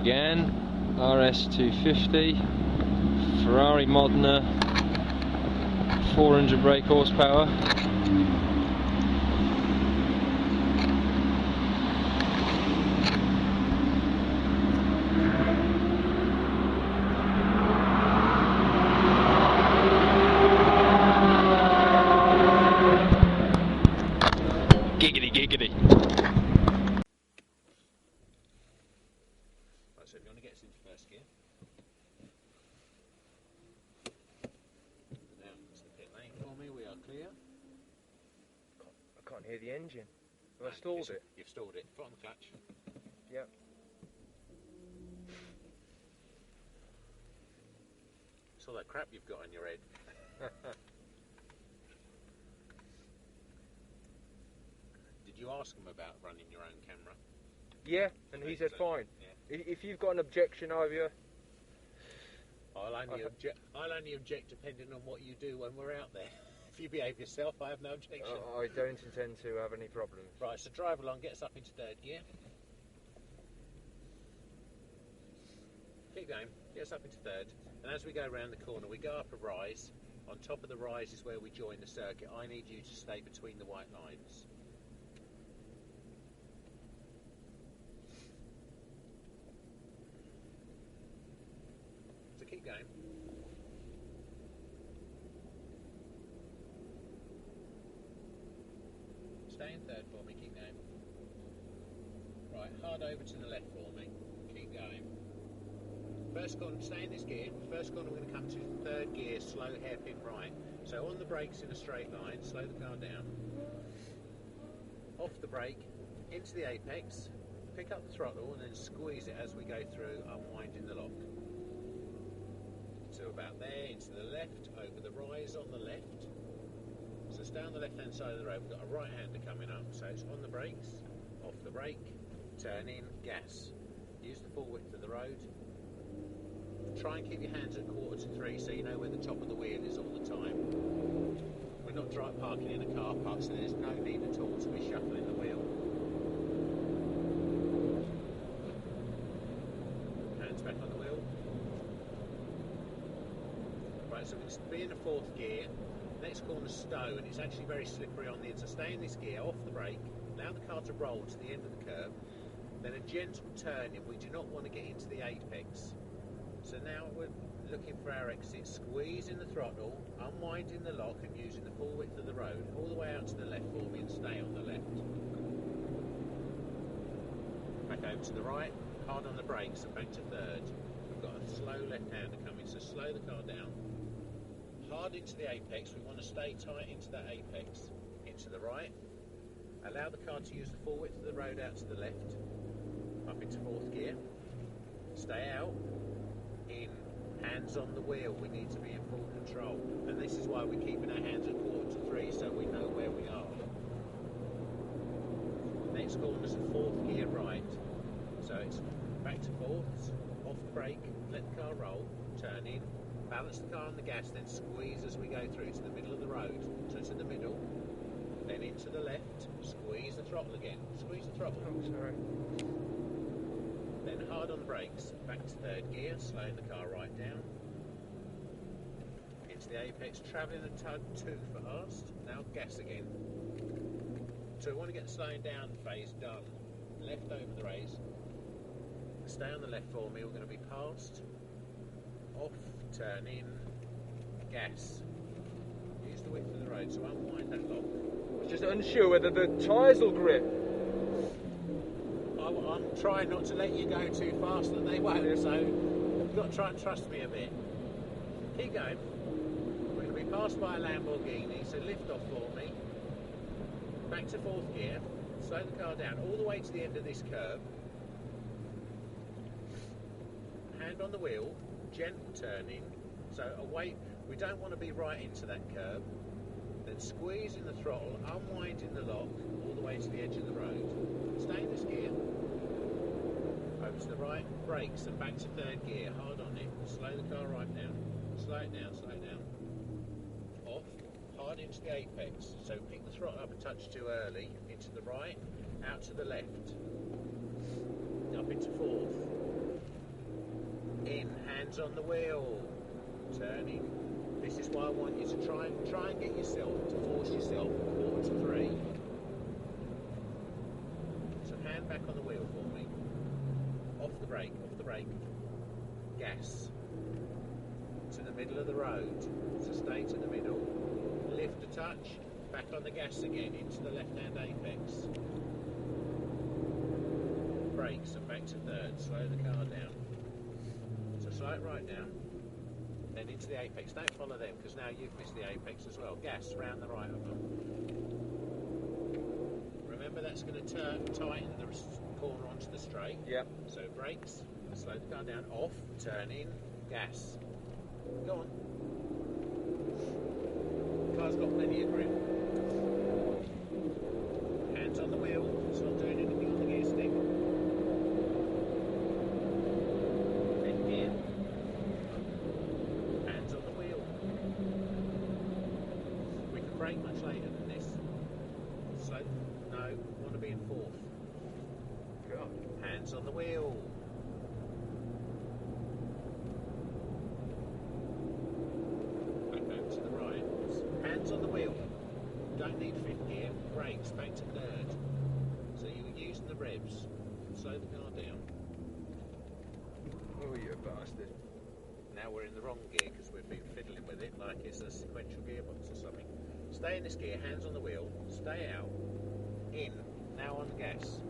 Megane RS250 Ferrari Modena, 400 brake horsepower. Giggity giggity. Right, so if you want to get us into first gear, down to the pit lane for me, we are clear. I can't hear the engine. Have I stalled it? You've stalled it. Foot on the clutch. Yep. It's all that crap you've got on your head. Did you ask him about running your own camera? Yeah, and he said fine. Yeah. If you've got an objection over, I'll only object depending on what you do when we're out there. If you behave yourself, I have no objection. I don't intend to have any problems. Right, so drive along, get us up into third gear. Keep going, get us up into third. And as we go around the corner, we go up a rise. On top of the rise is where we join the circuit. I need you to stay between the white lines. So keep going. Stay in third for me, keep going. Right, hard over to the left for me. Keep going. First corner, stay in this gear. First corner we're going to come to third gear, slow hairpin right. So on the brakes in a straight line, slow the car down. Off the brake, into the apex, pick up the throttle and then squeeze it as we go through, unwinding the lock. So about there, into the left, over the rise on the left. So stay on the left hand side of the road, we've got a right hander coming up, so it's on the brakes, off the brake, turn in, gas. Use the full width of the road. Try and keep your hands at 2:45 so you know where the top of the wheel is all the time. We're not parking in a car park, so there's no need at all to be shuffling the wheel. Hands back on the wheel. Right, so we're going to be in the fourth gear. Next corner stow, and it's actually very slippery on the inside. So stay in this gear, off the brake, allow the car to roll to the end of the curve, then a gentle turn in. We do not want to get into the apex. So now we're looking for our exit, squeezing the throttle, unwinding the lock and using the full width of the road, all the way out to the left for me and stay on the left. Back over to the right, hard on the brakes and back to third. We've got a slow left-hander coming, so slow the car down. Hard into the apex, we want to stay tight into that apex. Into the right, allow the car to use the full width of the road out to the left. Up into fourth gear, stay out. In, hands on the wheel, we need to be in full control, and this is why we're keeping our hands at 2:45 so we know where we are. Next corner is a fourth gear right, so it's back to fourths, off the brake, let the car roll, turn in, balance the car on the gas, then squeeze as we go through to the middle of the road, so to the middle, then into the left, squeeze the throttle again, squeeze the throttle. Oh, sorry. Then hard on the brakes, back to third gear, slowing the car right down. Into the apex, travelling the tug too fast. Now gas again. So we want to get the slowing down phase done. Left over the raise. Stay on the left for me, we're going to be past. Off, turn in, gas. Use the width of the road, so unwind that lock. I was just unsure whether the tyres will grip. I'm trying not to let you go too fast that they won't, so you've got to try and trust me a bit. Keep going. We're going to be passed by a Lamborghini, so lift off for me. Back to fourth gear, slow the car down all the way to the end of this curve. Hand on the wheel, gentle turning, so away. We don't want to be right into that curve. Then squeezing the throttle, unwinding the lock all the way to the edge of the road. Stay in this gear. Over to the right, brakes and back to third gear, hard on it, slow the car right down, slow it down, off, hard into the apex, so pick the throttle up a touch too early, into the right, out to the left, up into fourth, In, hands on the wheel. Turning. This is why I want you to try and get yourself to force yourself 4 to 3. So hand back on the wheel for me. Off the brake, gas. To the middle of the road. So stay to the middle. Lift a touch, back on the gas again, into the left-hand apex. Brakes and back to third. Slow the car down. So slow it right down. Then into the apex. Don't follow them because now you've missed the apex as well. Gas round the right of them. Remember that's going to tighten the corner onto the straight. Yep. So brakes, slow the car down, off, turn in, gas. Go on. Car's got plenty of grip. Hands on the wheel. It's not doing anything on the gear stick. Brake much later than this. So, no, want to be in fourth. God. Hands on the wheel. Back over to the right. Hands on the wheel. Don't need fifth gear. Brakes back to third. So you were using the revs. Slow the car down. Oh, you bastard. Now we're in the wrong gear because we've been fiddling with it like it's a sequential gearbox or something. Stay in this gear, hands on the wheel, stay out, in, now on the gas.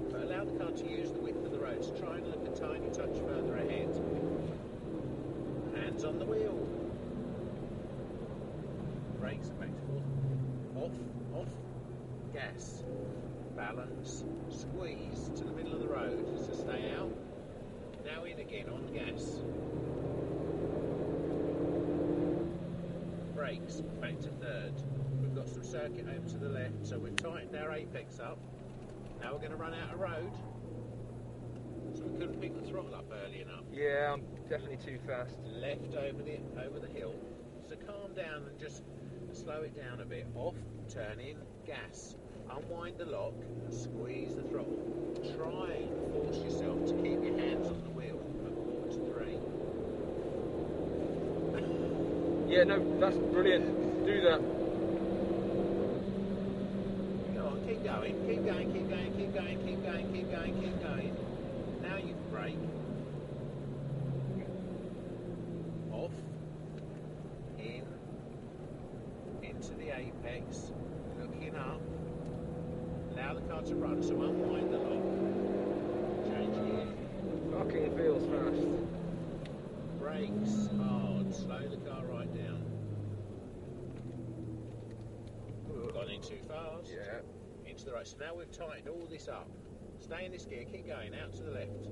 But allow the car to use the width of the road, so try and look a tiny touch further ahead. Hands on the wheel. Brakes and back to forth. Off, gas. Balance, squeeze to the middle of the road, so stay out. Now in again, on gas. Brakes, back to third. We've got some circuit over to the left, so we've tightened our apex up. Now we're going to run out of road. So we couldn't pick the throttle up early enough. Yeah, I'm definitely too fast. Left over the hill. So calm down and just slow it down a bit. Off, turn in, gas. Unwind the lock and squeeze the throttle. Try and force yourself to keep your hands on the wheel at 4 to 3. Yeah, no, that's brilliant. Do that. Go on, keep going. Now you can brake. Off. In. Into the apex. Looking up. Allow the car to run, so unwind the lock. Change gear. Fucking feels fast. Brakes hard. Slow the car right down. Gone in too fast. Yeah. Into the right. So now we've tightened all this up. Stay in this gear, keep going, out to the left.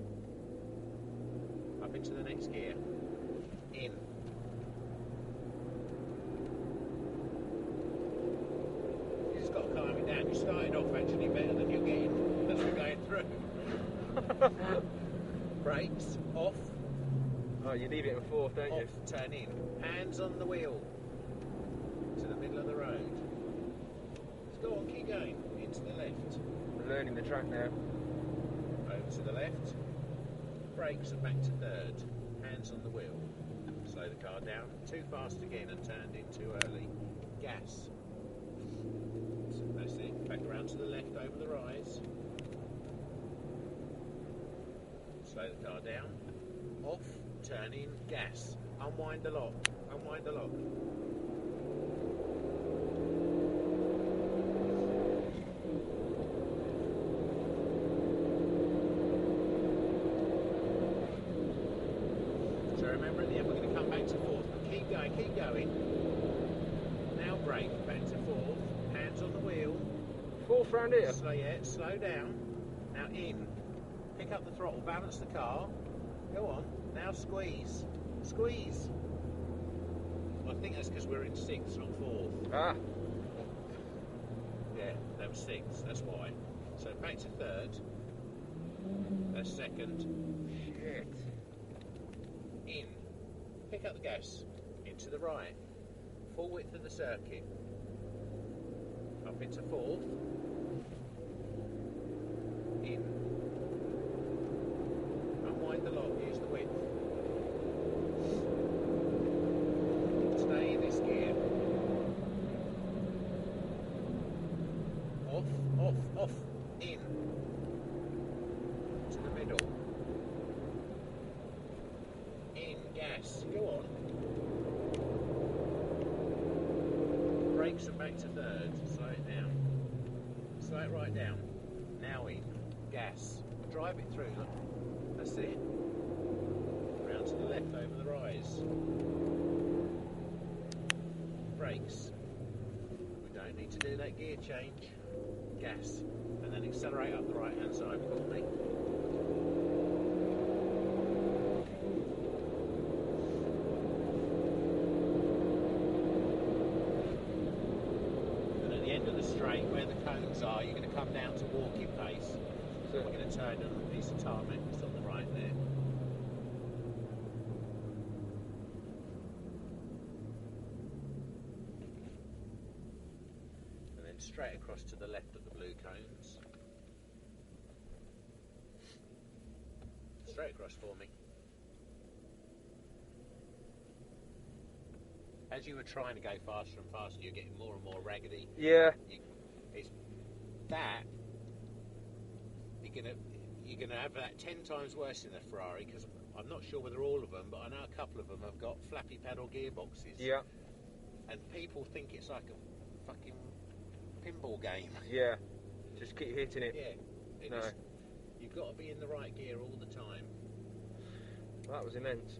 Up into the next gear. In. You just got to calm it down. You started off actually better than you're getting as we're going through. Brakes, off. Oh, you leave it in fourth, don't you? Off, turn in. Hands on the wheel. To the middle of the road. Let's go on, keep going. Into the left. We're learning the track now. Over to the left. Brakes and back to third. Hands on the wheel. Slow the car down. Too fast again and turned in too early. Gas. So that's it. Back around to the left over the rise. Slow the car down. Off. Turn in. Gas. Unwind the lock. Unwind the lock. So remember at the end we're going to come back to fourth. But keep going, keep going. Now brake, back to fourth. Hands on the wheel. Fourth round here. Slow down. Now in. Pick up the throttle, balance the car. Go on. Now squeeze. Squeeze. I think that's because we're in sixth, not fourth. Ah. Yeah, that was sixth, that's why. So back to third. That's second. Shit. In. Pick up the gas. Into the right. Full width of the circuit. Up into fourth. In. Unwind Select the lock, use the width. Stay in this gear. Off, off, off, in. To the middle. In, gas. Go on. Brakes and back to third. Slow it down. Slow it right down. Now in. Gas. Drive it through. Look. That's it. Round to the left over the rise. Brakes. We don't need to do that gear change. Gas. And then accelerate up the right hand side for me. And at the end of the straight where the cones are, you're going to come down to walking pace. So we're going to turn on a piece of tarmac that's on the right there. And then straight across to the left of the blue cones. Straight across for me. As you were trying to go faster and faster, you're getting more and more raggedy. Yeah. It's that. You're gonna have that 10 times worse in a Ferrari, because I'm not sure whether all of them, but I know a couple of them have got flappy pedal gearboxes. Yeah. And people think it's like a fucking pinball game. Yeah. Just keep hitting it. Yeah. No. You've got to be in the right gear all the time. That was immense.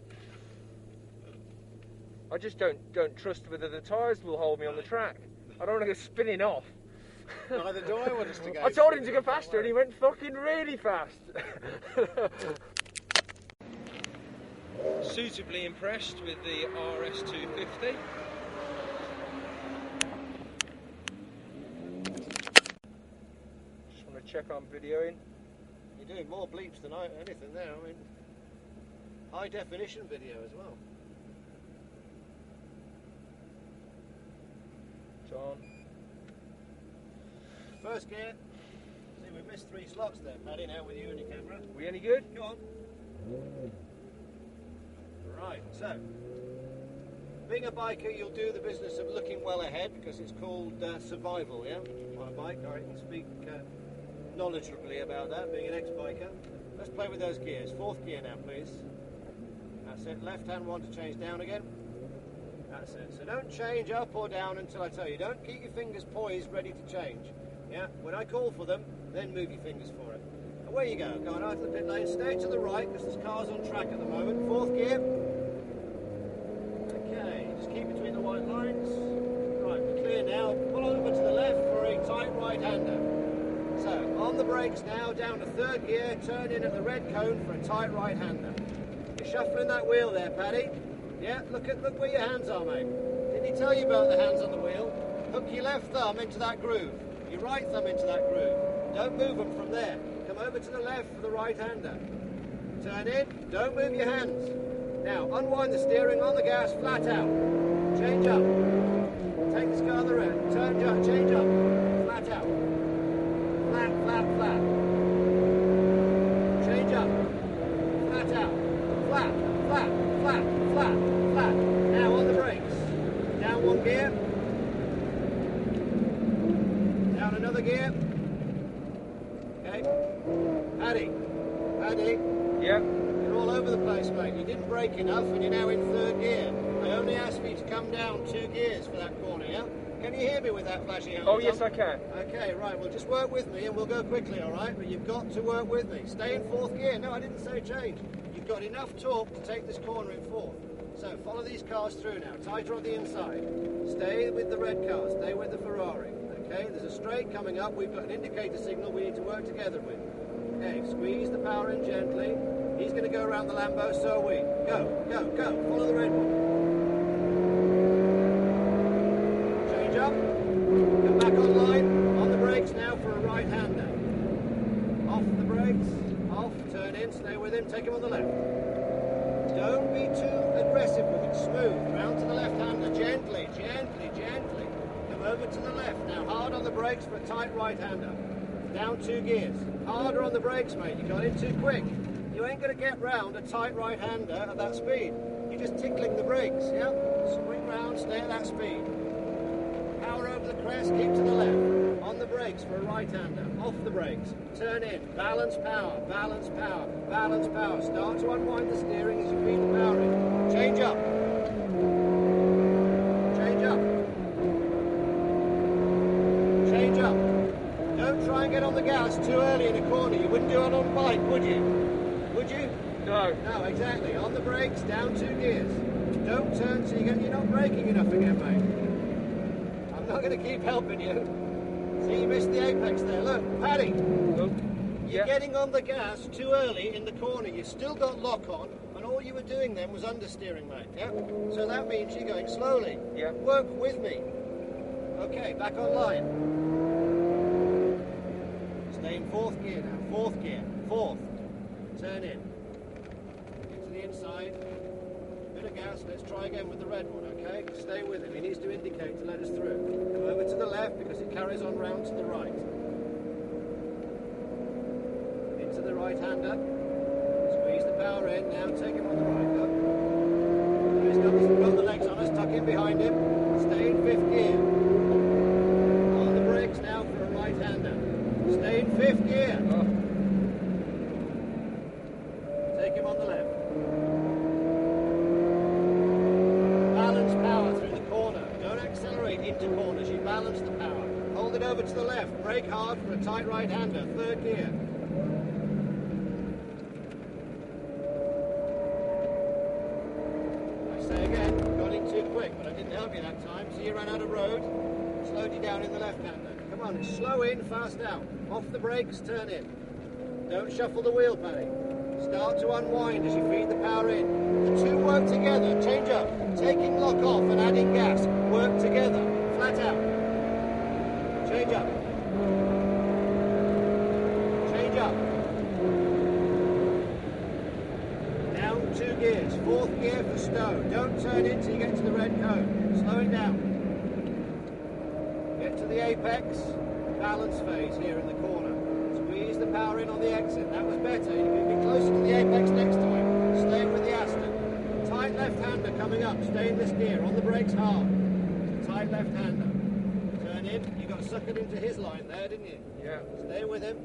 I just don't trust whether the tyres will hold me on the track. I don't want to go spinning off. Neither do I want us to go. I told him to go faster and he went fucking really fast. Suitably impressed with the RS250. Just want to check on videoing. You're doing more bleeps than anything there. I mean, high definition video as well. It's on. First gear. See, we missed 3 slots there, Paddy, now with you and your camera. We any good? Go on. Right, so, being a biker, you'll do the business of looking well ahead, because it's called survival, yeah? On a bike, I can speak knowledgeably about that, being an ex-biker. Let's play with those gears. 4th gear now, please. That's it. Left-hand one to change down again. That's it. So don't change up or down until I tell you. Don't keep your fingers poised, ready to change. Yeah, when I call for them, then move your fingers for it. Away you go. Going out to the pit lane. Stay to the right because there's cars on track at the moment. 4th gear. Okay, just keep between the white lines. Right, we're clear now. Pull over to the left for a tight right-hander. So, on the brakes now, down to 3rd gear. Turn in at the red cone for a tight right-hander. You're shuffling that wheel there, Paddy. Yeah, look where your hands are, mate. Didn't he tell you about the hands on the wheel? Hook your left thumb into that groove. Your right thumb into that groove. Don't move them from there. Come over to the left for the right-hander. Turn in. Don't move your hands. Now, unwind the steering on the gas, flat out. Change up. Take this car on the road. Turn up, change up. Flat out. Flat, flat, flat. Change up. Flat out. Flat, flat, flat, flat, flat. Now on the brakes. Down 1 gear. Down another gear. Okay. Paddy. Yep. You're all over the place, mate. You didn't brake enough and you're now in 3rd gear. I only asked for you to come down 2 gears for that corner, yeah? Can you hear me with that flashing out? Oh, yes, I can. Okay, right. Well, just work with me and we'll go quickly, all right? But you've got to work with me. Stay in 4th gear. No, I didn't say change. You've got enough torque to take this corner in 4th. So follow these cars through now. Tighter on the inside. Stay with the red cars. Stay with the Ferrari. Okay, there's a straight coming up. We've got an indicator signal we need to work together with. Okay, squeeze the power in gently. He's going to go around the Lambo, so are we. Go, go, go. Follow the red one. Change up. Come back online. On the brakes now for a right-hander. Off the brakes. Off. Turn in. Stay with him. Take him on the left. Don't be too aggressive with it. Smooth. Round to the left-hander. Gently, gently, gently. Come over to the left. Now hard on the brakes for a tight right-hander. Down 2 gears. Harder on the brakes, mate. You got in too quick. You ain't going to get round a tight right-hander at that speed. You're just tickling the brakes, yeah? Swing round, stay at that speed. Power over the crest, keep to the left. On the brakes for a right-hander. Off the brakes. Turn in. Balance power, balance power, balance power. Start to unwind the steering as you feed the power in. Change up. Change up. Change up. Don't try and get on the gas too early in a corner. You wouldn't do it on a bike, would you? Would you? No. No, exactly. On the brakes, down 2 gears. Don't turn so you're not braking enough again, mate. I'm not going to keep helping you. See, you missed the apex there. Look, Paddy. Oh, You're yeah. getting on the gas too early in the corner. You've still got lock on, and all you were doing then was understeering, mate. Yeah? So that means you're going slowly. Yeah. Work with me. Okay, back online. Stay in 4th gear now. 4th gear. 4th. Turn in. Get to the inside. Bit of gas. Let's try again with the red one, okay? Stay with him. He needs to indicate to let us through. Come over to the left because it carries on round to the right. Into the right-hander. Squeeze the power in. Now take him on the right. Look. He's got the legs on us. Tuck in behind him. Stay in 5th gear. On the brakes now for a right-hander. Stay in 5th gear. Oh. Take him on the left. Balance power through the corner. Don't accelerate into corners. You balance the power. Hold it over to the left. Brake hard for a tight right-hander. 3rd gear. I say again, got in too quick, but I didn't help you that time. So you ran out of road. Slowed you down in the left-hander. Come on, it's slow in, fast out. Off the brakes, turn in. Don't shuffle the wheel, Paddy. Start to unwind as you feed the power in. The two work together. Change up. Taking lock off and adding gas. Work together. Flat out. Change up. Change up. Down 2 gears. 4th gear for stow. Don't turn in till you get to the red cone. Slow it down. Get to the apex. Balance phase here in the corner. Squeeze the power in on the exit. That was better. You can be closer to the apex next time. Stay with the Aston. Tight left-hander coming up. Stay in this gear. On the brakes hard. Tight left-hander. Turn in. You got suckered into his line there, didn't you? Yeah. Stay with him.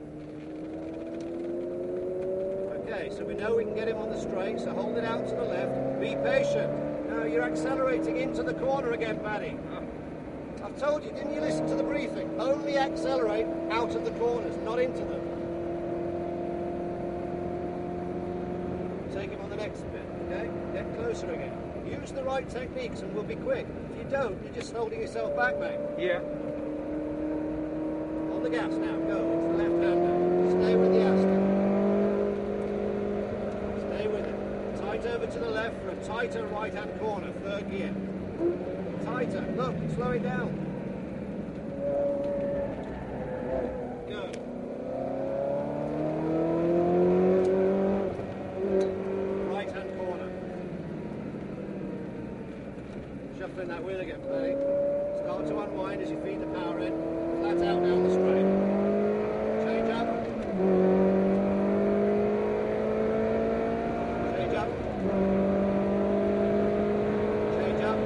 Okay, so we know we can get him on the straight, so hold it out to the left. Be patient. Now you're accelerating into the corner again, Paddy. I've told you, didn't you listen to the briefing? Only accelerate out of the corners, not into them. Take him on the next bit, okay? Get closer again. Use the right techniques and we'll be quick. If you don't, you're just holding yourself back, mate. Yeah. On the gas now, go. It's the left-hander. Stay with the Aston. Stay with it. Tight over to the left for a tighter right-hand corner, 3rd gear. Tighter. Look, slow it down. Go. Right-hand corner. Shuffling that wheel again, Paddy. Start to unwind as you feed the power in. Flat out down the straight. Change up. Change up. Change up.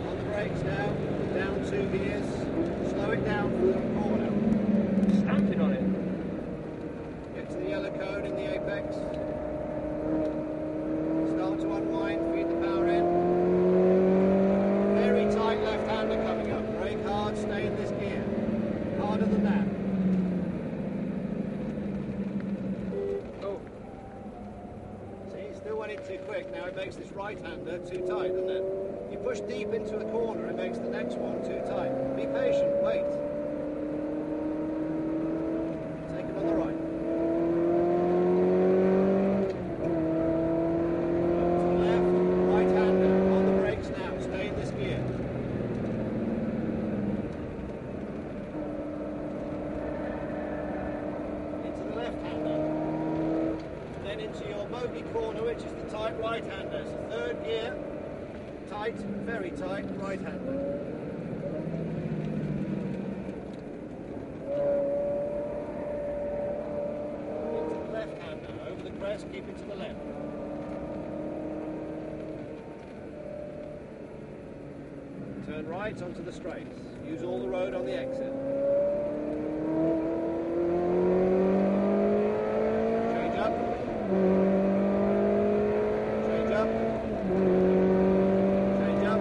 On the brakes now. Down 2 gears. Slow it down for the corner. Stamping on it. Get to the yellow cone in the apex. Start to unwind, feed the power in. Very tight left-hander coming up. Brake hard, stay in this gear. Harder than that. Oh. See, you still went in too quick. Now it makes this right-hander too tight, doesn't it? You push deep into the corner, it makes the next one too tight. Be patient, wait. Take him on the right. To the left, right-hander. On the brakes now. Stay in this gear. Into the left-hander. Then into your bogey corner, which is the tight right-hander. It's the 3rd gear. Tight, very tight, right-hander. grass, keep it to the left. Turn right onto the straights. Use all the road on the exit. Change up. Change up. Change up.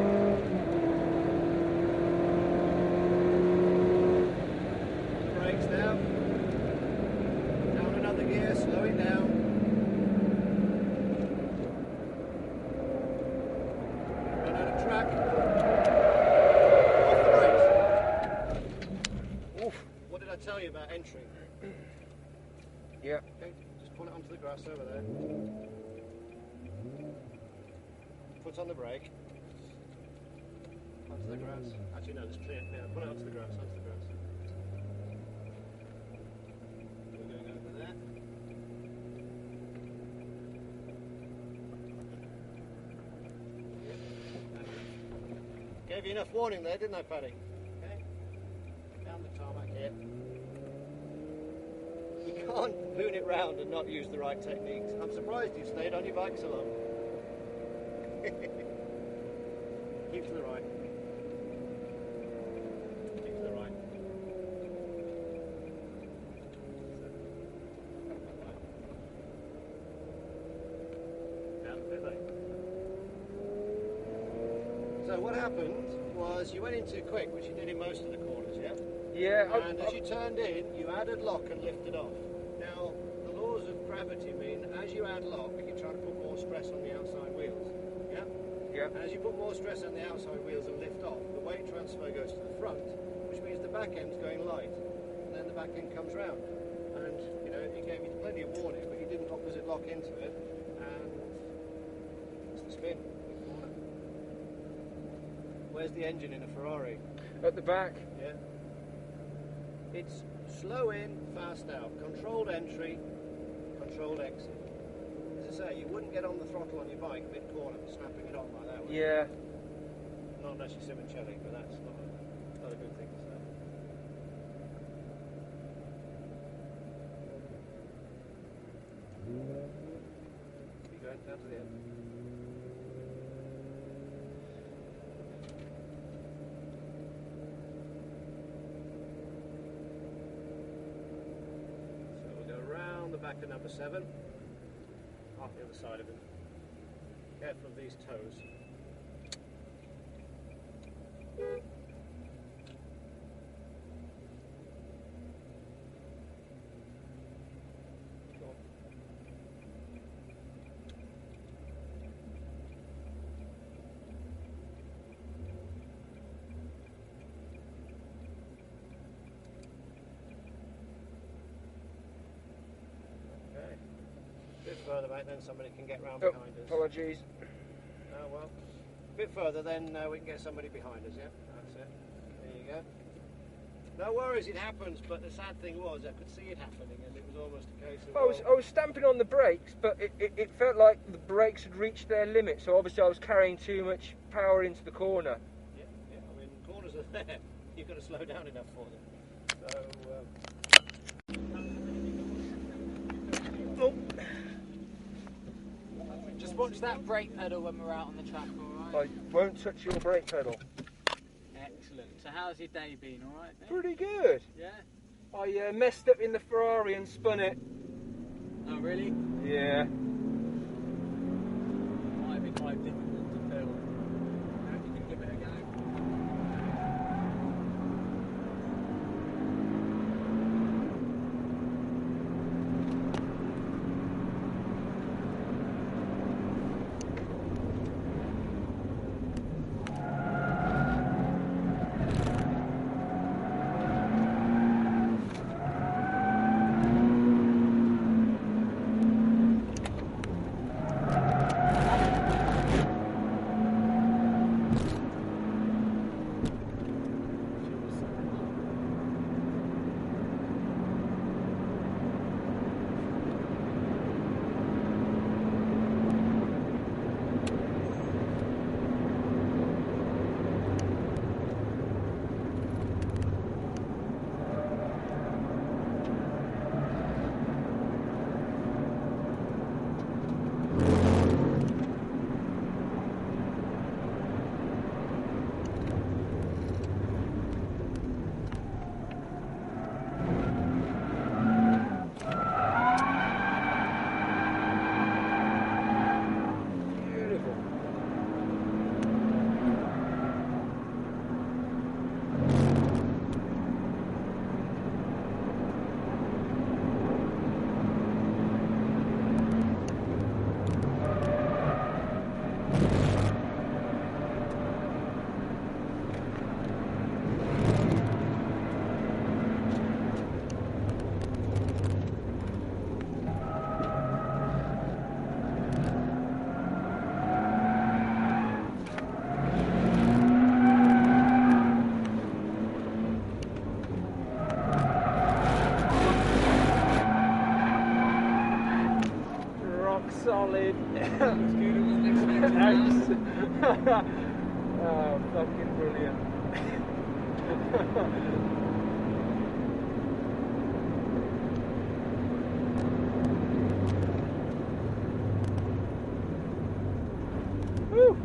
On the brakes now. Down another gear, slowing down. Run out of track. Tell you about entering. Yeah. Okay, just pull it onto the grass over there. Foot on the brake. Onto the grass. Actually, no, there's clear. Yeah, pull it onto the grass. Onto the grass. We're going over there. Gave you enough warning there, didn't I, Paddy? Okay. Down the tarmac here. You can't moon it round and not use the right techniques. I'm surprised you stayed on your bike so long. Keep to the right. Keep to the right. Down the pit lane. So what happened was you went in too quick, which you did in most of the corners, yeah? Yeah. And as you turned in, you added lock and lifted off. Now, the laws of gravity mean as you add lock, you try to put more stress on the outside wheels. Yeah? Yeah. And as you put more stress on the outside wheels and lift off, the weight transfer goes to the front, which means the back end's going light. And then the back end comes round. And, you know, it gave you plenty of warning, but you didn't opposite lock into it. And it's the spin. Where's the engine in a Ferrari? At the back. Yeah. It's slow in, fast out. Controlled entry, controlled exit. As I say, you wouldn't get on the throttle on your bike mid-corner, snapping it on like that, would you? Yeah. Not unless you're Simoncelli, but that's not a good thing to say. Keep going down to the end. Back to number 7, off the other side of it. Careful of these toes. Go on. A bit further back, then somebody can get round behind us. Apologies. Oh well. A bit further, then we can get somebody behind us, yeah? That's it. There you go. No worries, it happens, but the sad thing was I could see it happening and it was almost a case of... I was stamping on the brakes, but it felt like the brakes had reached their limit, so obviously I was carrying too much power into the corner. Yeah, I mean, corners are there. You've got to slow down enough for them. So... Oh. Just watch that brake pedal when we're out on the track, alright? I won't touch your brake pedal. Excellent. So how's your day been, alright? Pretty good. Yeah? I messed up in the Ferrari and spun it. Oh, really? Yeah. Might be quite difficult to film. You can give it a go. in. It's good, I wasn't expecting that. Oh, fucking brilliant. Woo.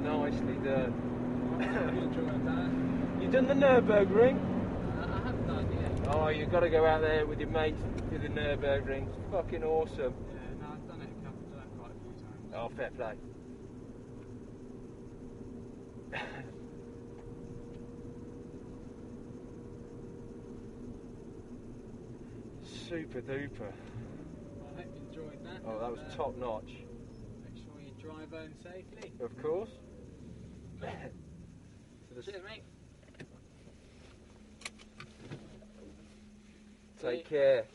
Nicely done. You enjoyed that? You done the Nürburgring? I haven't done yet. Oh, you've got to go out there with your mates to the Nürburgring. It's fucking awesome. Yeah, no, I've done it quite a few times. Oh, fair play. Super duper. Well, I hope you enjoyed that. Oh, that was and, top notch. Make sure you drive home safely. Of course. Cheers, mate. Take care.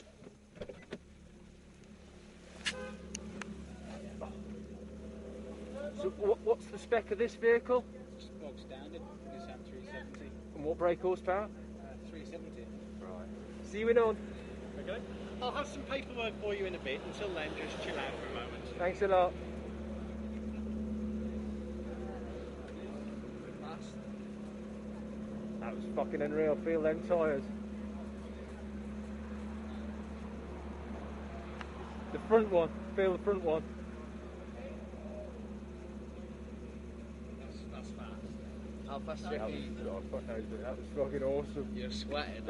So what's the spec of this vehicle? Just bog standard. Nissan 370. And what brake horsepower? 370. Right. See you in on. Okay. I'll have some paperwork for you in a bit. Until then, just chill out for a moment. Thanks a lot. Fast. That was fucking unreal. Feel them tyres. The front one. Feel the front one. That's fast. How fast do you That reckon? was, oh, fuck knows, but that was fucking awesome. You're sweating.